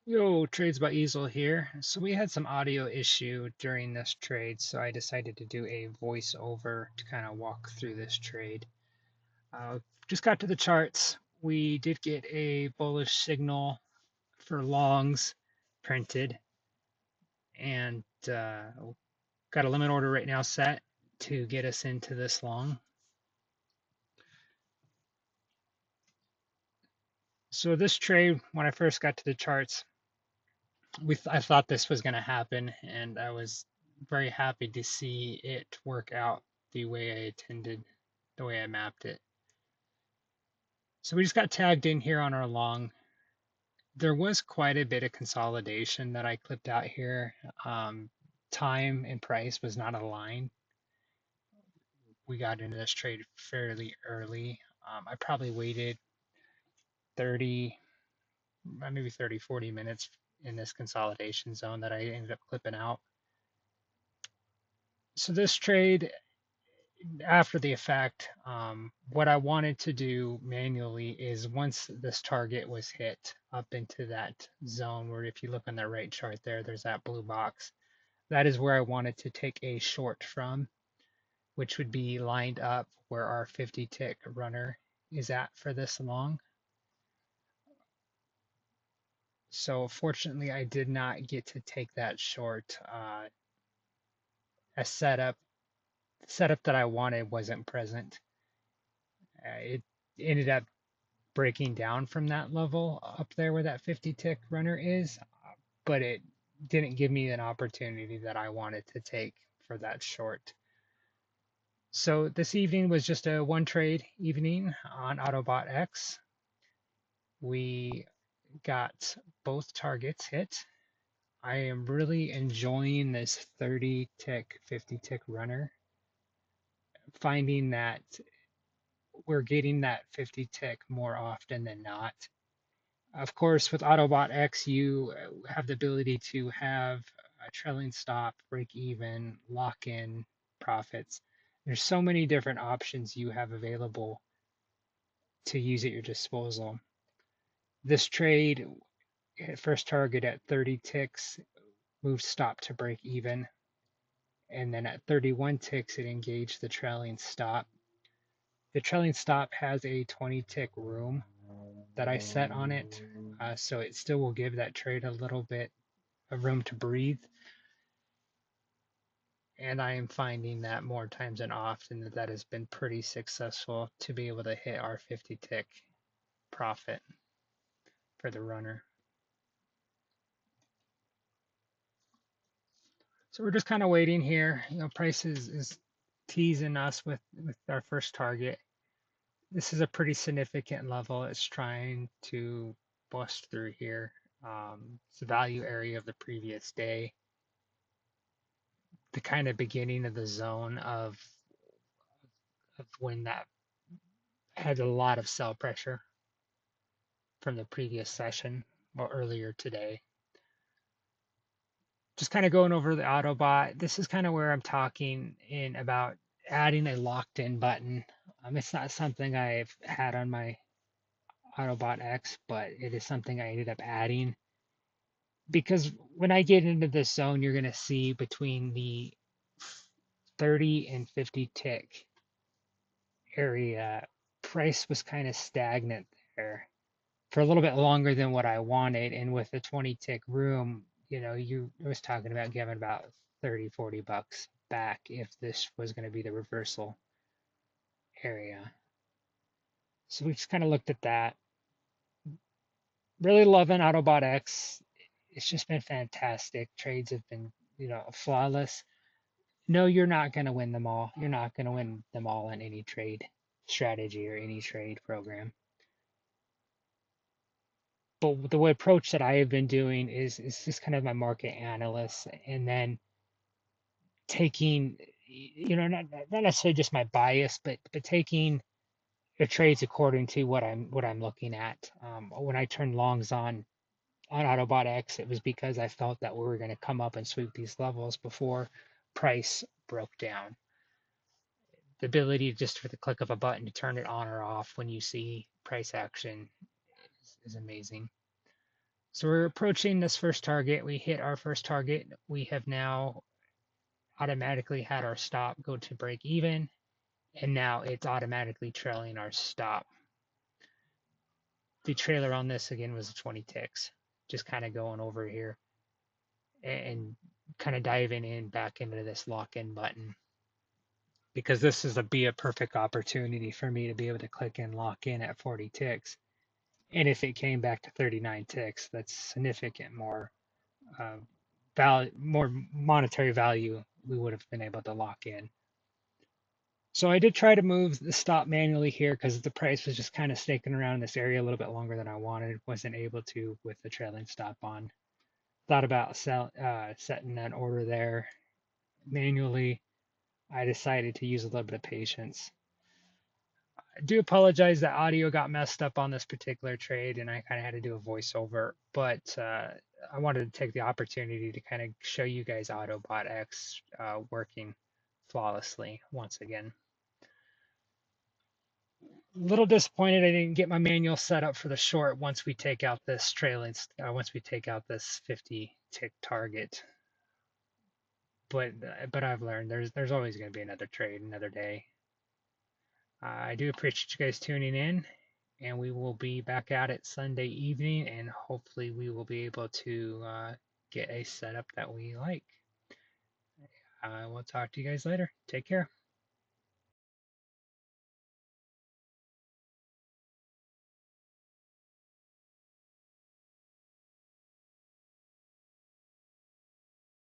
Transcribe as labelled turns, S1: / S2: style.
S1: Yo, Trades by Easel here. So we had some audio issue during this trade, so I decided to do a voiceover to kind of walk through this trade. Just got to the charts. We did get a bullish signal for longs printed, and got a limit order right now set to get us into this long. So this trade, when I first got to the charts, I thought this was going to happen, and I was very happy to see it work out the way I intended, the way I mapped it. So we just got tagged in here on our long. There was quite a bit of consolidation that I clipped out here. Um, Time and price was not aligned. We got into this trade fairly early. I probably waited 30, maybe 30, 40 minutes in this consolidation zone that I ended up clipping out. So this trade after the effect, what I wanted to do manually is once this target was hit up into that zone where if you look on the right chart there, there's that blue box. That is where I wanted to take a short from, which would be lined up where our 50 tick runner is at for this long. So fortunately, I did not get to take that short. A setup that I wanted wasn't present. It ended up breaking down from that level up there where that 50 tick runner is, but it didn't give me an opportunity that I wanted to take for that short. So this evening was just a one trade evening on AutoBot X. We got both targets hit. I am really enjoying this 30 tick, 50 tick runner, finding that we're getting that 50 tick more often than not. Of course, with Autobot X, you have the ability to have a trailing stop, break even, lock in profits. There's so many different options you have available to use at your disposal. This trade hit first target at 30 ticks, moved stop to break even, and then at 31 ticks, it engaged the trailing stop. The trailing stop has a 20 tick room that I set on it, so it still will give that trade a little bit of room to breathe. And I am finding that more times than often that has been pretty successful to be able to hit our 50 tick profit for the runner. So we're just kind of waiting here. Price is teasing us with our first target. This is a pretty significant level. It's trying to bust through here. It's the value area of the previous day, the kind of beginning of the zone of when that had a lot of sell pressure from the previous session or earlier today. Just kind of going over the Autobot. This is kind of where I'm talking in about adding a locked in button. It's not something I've had on my Autobot X, but it is something I ended up adding because when I get into this zone, you're going to see between the 30 and 50 tick area, price was kind of stagnant there for a little bit longer than what I wanted. And with the 20 tick room, you was talking about giving about 30, 40 bucks back if this was going to be the reversal area. So we just kind of looked at that. Really loving Autobot X. It's just been fantastic. Trades have been, flawless. No, you're not going to win them all. You're not going to win them all in any trade strategy or any trade program. But the approach that I have been doing is just kind of my market analyst, and then taking, not necessarily just my bias, but taking the trades according to what I'm looking at. When I turned longs on Autobot X, it was because I felt that we were going to come up and sweep these levels before price broke down. The ability just for the click of a button to turn it on or off when you see price action is amazing. So we're approaching this first target. We hit our first target. We have now automatically had our stop go to break even, and now it's automatically trailing our stop. The trailer on this again was 20 ticks. Just kind of going over here and kind of diving in back into this lock-in button, because this is be a perfect opportunity for me to be able to click and lock in at 40 ticks. And if it came back to 39 ticks, that's significant uh, more monetary value we would have been able to lock in. So I did try to move the stop manually here because the price was just kind of staking around this area a little bit longer than I wanted. Wasn't able to with the trailing stop on. Thought about setting that order there manually. I decided to use a little bit of patience. I do apologize that audio got messed up on this particular trade and I kind of had to do a voiceover, but I wanted to take the opportunity to kind of show you guys Autobot X working flawlessly once again. A little disappointed I didn't get my manual set up for the short once we take out this once we take out this 50 tick target. But I've learned there's always going to be another trade, another day. I do appreciate you guys tuning in, and we will be back at it Sunday evening, and hopefully we will be able to get a setup that we like. We'll talk to you guys later. Take care.